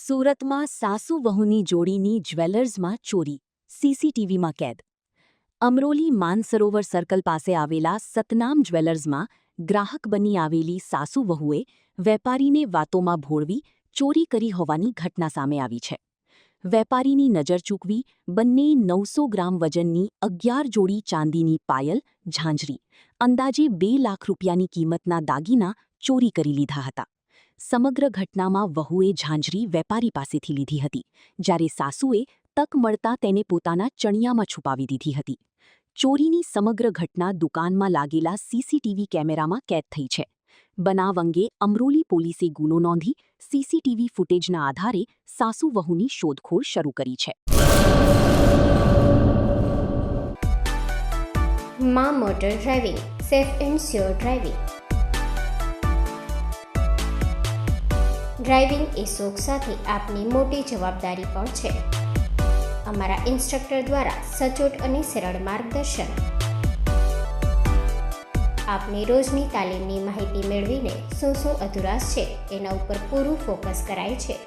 સુરતમાં સાસુ વહુની જોડીની જ્વેલર્સમાં ચોરી, સીસીટીવીમાં કેદ. અમરોલી માનસરોવર સર્કલ પાસે આવેલા સતનામ જ્વેલર્સમાં ગ્રાહક બની આવેલી સાસુ વહુએ વેપારીને વાતોમાં ભોળવી ચોરી કરી હોવાની ઘટના સામે આવી છે. વેપારીની નજર ચૂકવી બંને 900 ગ્રામ વજનની 11 જોડી ચાંદીની પાયલ, ઝાંઝરી, અંદાજે 2 લાખ રૂપિયાની કિંમતના દાગીના ચોરી કરી લીધા હતા. સમગ્ર ઘટનામાં વહુએ ઝાંઝરી વેપારી પાસેથી લીધી હતી, જ્યારે સાસુએ તક મળતા તેને પોતાના ચણિયામાં છુપાવી દીધી હતી. ચોરીની સમગ્ર ઘટના દુકાનમાં લાગેલા સીસીટીવી કેમેરામાં કેદ થઈ છે. બનાવ અંગે અમરોલી પોલીસે ગુનો નોંધી સીસીટીવી ફૂટેજના આધારે સાસુ વહુની શોધખોળ શરૂ કરી છે. માં motor driving, safe and sure driving. Driving એ શોખ સાથે આપની મોટી જવાબદારી પણ છે. અમારા ઇન્સ્ટ્રક્ટર દ્વારા સચોટ અને સરળ માર્ગદર્શન. આપની રોજની તાલીમની માહિતી મેળવીને શું અધુરાશ છે એના ઉપર પૂરું ફોકસ કરાય છે.